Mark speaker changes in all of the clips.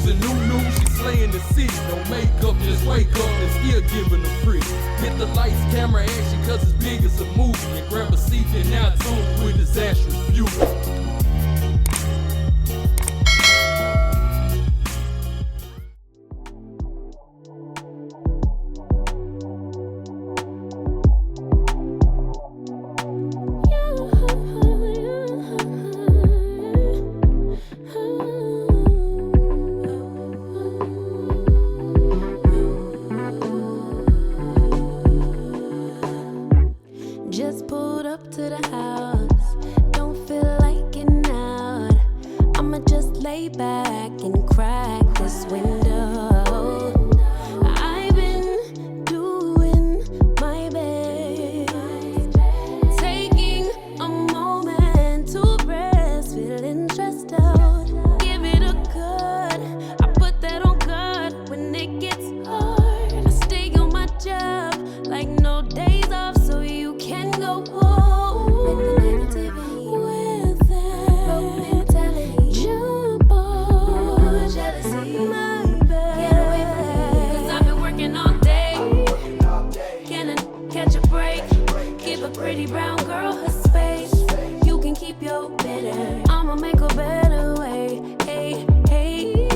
Speaker 1: a new, she's slaying the city. No makeup, just wake up and still giving them pretty. Hit the lights, camera action, cause it's big as a movie. And grab a seat and now tune with Disastrous Beauty.
Speaker 2: Just pulled up to the house, don't feel like getting out. I'ma just lay back and crack this window. I've been doing my best, taking a moment to rest, feeling stressed out. Give it a good, I put that on God when it gets hard. I stay on my job like no days off, so you can go home with that, jump on, jealousy, my bad. Get away from me, 'cause I've been working all day. Can I catch a break? Give a pretty brown girl her space. You can keep your bitter, I'ma make a better way. Hey, hey,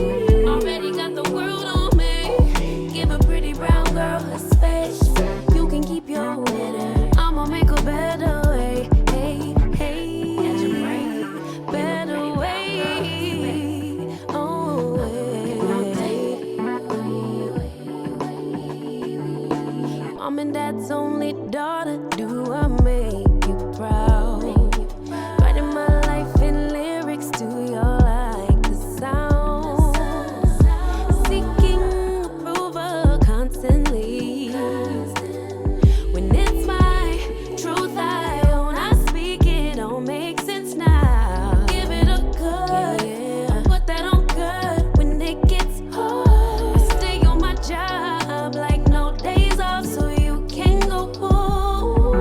Speaker 2: already got the world on me. Give a pretty brown girl her space. You can keep your bitter, I'ma make a better way. Hey, hey, catch a break, better way. Oh, Mom and Dad's only daughter, do I make you proud? Writing my life in lyrics, do you like the sound? Seeking approval constantly. When it's my truth I own, I speak it, don't make sense now. Give it a good, put that on good when it gets hard. I stay on my job like no days off, so you can go home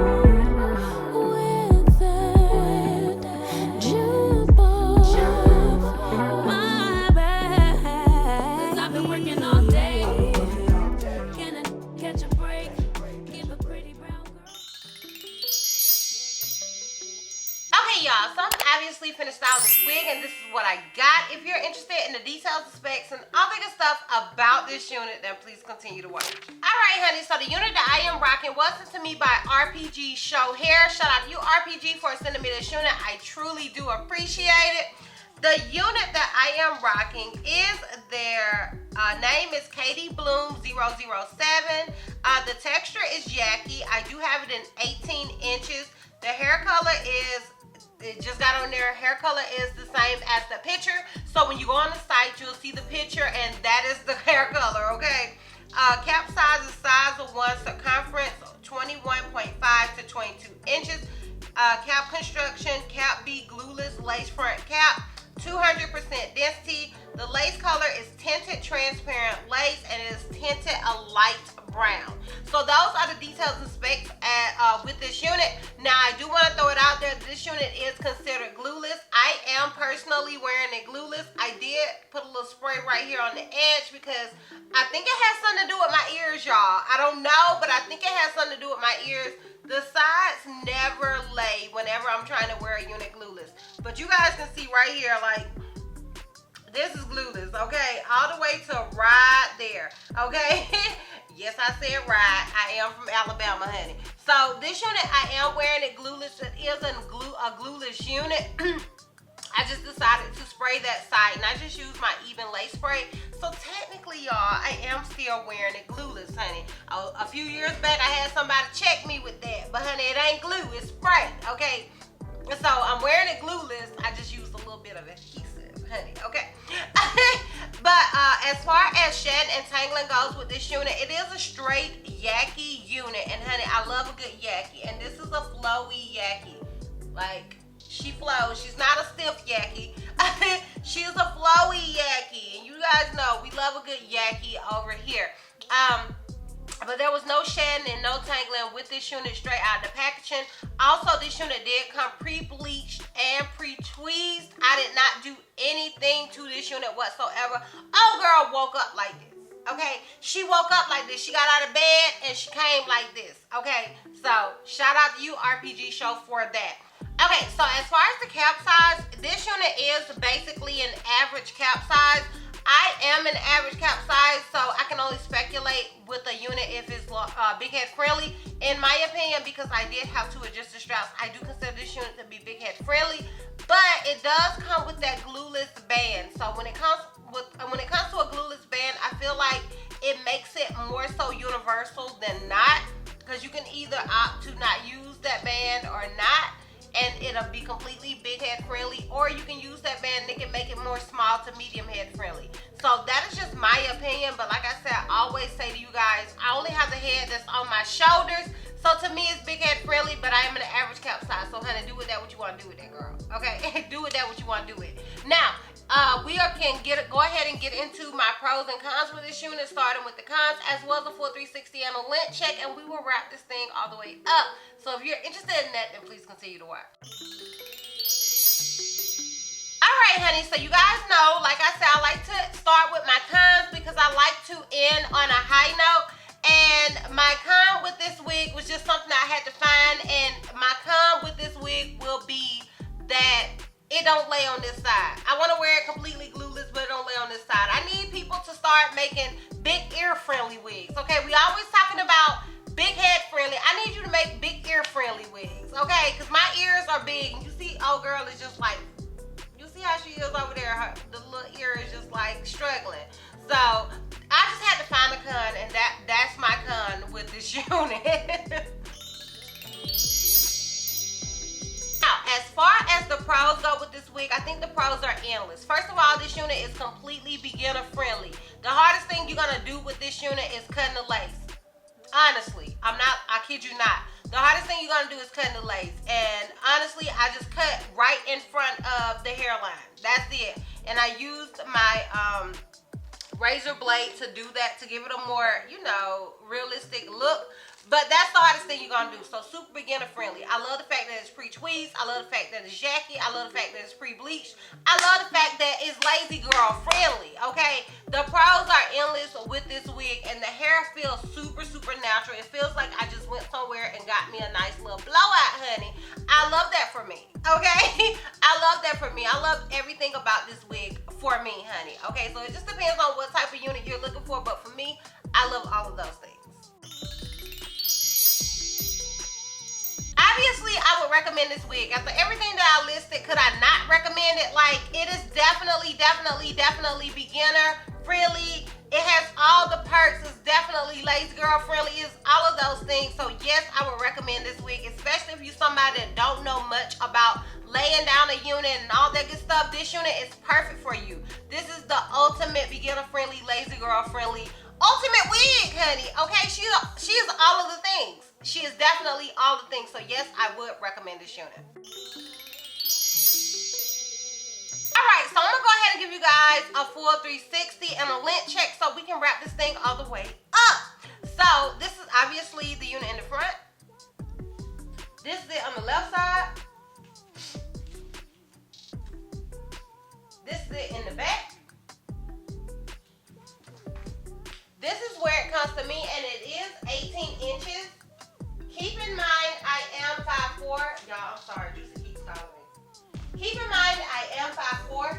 Speaker 2: with that, jump on, my bad. 'Cause I've been working all day. Can I catch a break? Give a pretty brown girl.
Speaker 3: Okay, y'all, so I'm obviously finished styling this wig, and this is what I got. If you're interested in the details, the specs, and all the good stuff about this unit, then please continue to watch. Alright, honey, so the unit that I am rocking was sent to me by Rpgshow Hair. Shout out to you, RPG, for sending me this unit. I truly do appreciate it. The unit that I am rocking is their name is Katie Bloom 007. The texture is Yaki. I do have it in 18 inches. The hair color is, it just got on there, hair color is the same as the picture. So when you go on the site, you'll see the picture, and that is the hair color, okay? Cap size is size of 1, circumference 21.5 to 22 inches. Cap construction, cap B glueless lace front cap, 200% density. The lace color is tinted transparent lace, and it is tinted a light brown. So those are the details and specs with this unit. Now I do want to throw it out there, this unit is considered glueless. I am personally wearing it glueless. I did put a little spray right here on the edge because I think it has something to do with my ears, y'all. I don't know, but I think it has something to do with my ears. The sides never lay whenever I'm trying to wear a unit glueless. But you guys can see right here, like, this is glueless, okay? All the way to right there, okay? Yes, I said right. I am from Alabama, honey. So this unit, I am wearing it glueless. It is a glueless unit. I just decided to spray that side, and I just used my even lace spray. So technically, y'all, I am still wearing it glueless, honey. A few years back, I had somebody check me with that, but honey, it ain't glue, it's spray, okay? So I'm wearing it glueless. I just used a little bit of adhesive, honey, okay? But as far as shedding and tangling goes with this unit, it is a straight Yaki unit, and honey, I love a good Yaki, and this is a flowy Yaki. Like, she flows. She's not a stiff Yaki. She's a flowy Yaki, and you guys know we love a good Yaki over here. But there was no shedding and no tangling with this unit straight out of the packaging. Also, this unit did come pre-bleached and pre-tweezed. I did not do anything anything to this unit whatsoever. Oh, girl woke up like this. Okay, she woke up like this. She got out of bed and she came like this. Okay, so shout out to you, Rpgshow, for that. Okay, so as far as the cap size, this unit is basically an average cap size. I am an average cap size, so I can only speculate with a unit if it's big head friendly. In my opinion, because I did have two adjusted straps, I do consider this unit to be big head friendly, but it does come with that glueless band. So when it comes to a glueless band, I feel like it makes it more so universal than not, because you can either opt to not use that band or not, and it'll be completely big head friendly, or you can use that band and it can make it more small to medium head friendly. So that is just my opinion, but like I said, I always say to you guys, I only have the head that's on my shoulders, so to me it's big head friendly, but I am an average cap size. So honey, do with that what you want to do with that, girl. Okay, do with that what you want to do with. Now, go ahead and get into my pros and cons with this unit, starting with the cons as well as a full 360 and a lint check, and we will wrap this thing all the way up. So if you're interested in that, then please continue to watch. Alright, honey, so you guys know, like I said, I like to start with my cons because I like to end on a high note. And my con with this wig was just something I had to find, and my con with this wig will be that it don't lay on this side. I want to wear it completely glueless, but it don't lay on this side. I need people to start making big ear friendly wigs. Okay, we always talking about big head friendly. I need you to make big ear friendly wigs. Okay, because my ears are big. You see, old girl is just like, you see how she is over there? The little ear is just like struggling. So I just had to find a con, and that's my con with this unit. Now, as far as the pros go with this wig, I think the pros are endless. First of all, this unit is completely beginner friendly. The hardest thing you're gonna do with this unit is cutting the lace. Honestly, I kid you not. The hardest thing you're gonna do is cutting the lace. And honestly, I just cut right in front of the hairline. That's it. And I used my razor blade to do that, to give it a more, you know, realistic look. But that's the hardest thing you're gonna do. So super beginner friendly. I love the fact that it's pre-tweezed. I love the fact that it's Yaki. I love the fact that it's pre-bleached. I love the fact that it's lazy girl friendly. Okay, the pros are endless with this wig, and the hair feels super, super natural. It feels like I just went somewhere and got me a nice little blowout, honey. I love that for me. Okay, I love that for me. I love everything about this wig for me, honey. Okay, so it just depends on what type of unit you're looking for, but for me, I love all of those things. Obviously, I would recommend this wig. After everything that I listed, could I not recommend it? Like, it is definitely beginner friendly. It has all the perks. It's definitely lazy girl friendly. It's all of those things. So yes, I would recommend this wig, especially if you're somebody that don't know much about laying down a unit and all that good stuff. This unit is perfect for you. This is the ultimate beginner friendly, lazy girl friendly, ultimate wig, honey. Okay, she is all of the things. She is definitely all the things. So yes, I would recommend this unit. Alright, so I'm going to go ahead and give you guys a full 360 and a lint check so we can wrap this thing all the way up. So this is obviously the unit in the front. This is it on the left side. This is it in the back. This is where it comes to me, and it is 18 inches. Keep in mind, I am 5'4". Y'all, I'm sorry, Juicy keeps calling me. Keep in mind, I am 5'4".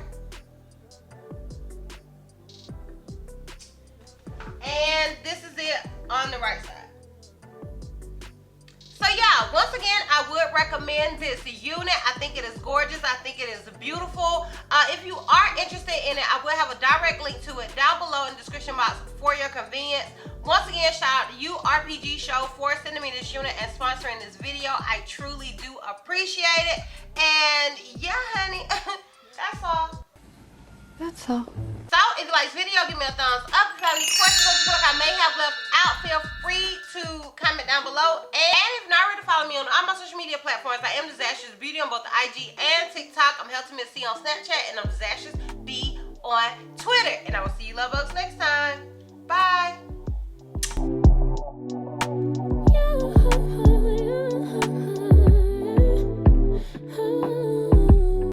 Speaker 3: And this is it on the right side. So yeah, once again, I would recommend this unit. I think it is gorgeous. I think it is beautiful. If you are interested in it, I will have a direct link to it down below in the description box for your convenience. Once again, shout out to you, Rpgshow, for sending me this unit and sponsoring this video. I truly do appreciate it. And yeah, honey, that's all.
Speaker 2: That's all.
Speaker 3: So, if you like this video, give me a thumbs up. If you have any questions or something I may have left out, feel free to comment down below. And if you're not ready to follow me on all my social media platforms, I am DizastrousBeauty on both the IG and TikTok. I'm HealthyMissC on Snapchat, and I'm DizastrousB on Twitter. And I will see you love bugs next time. Bye.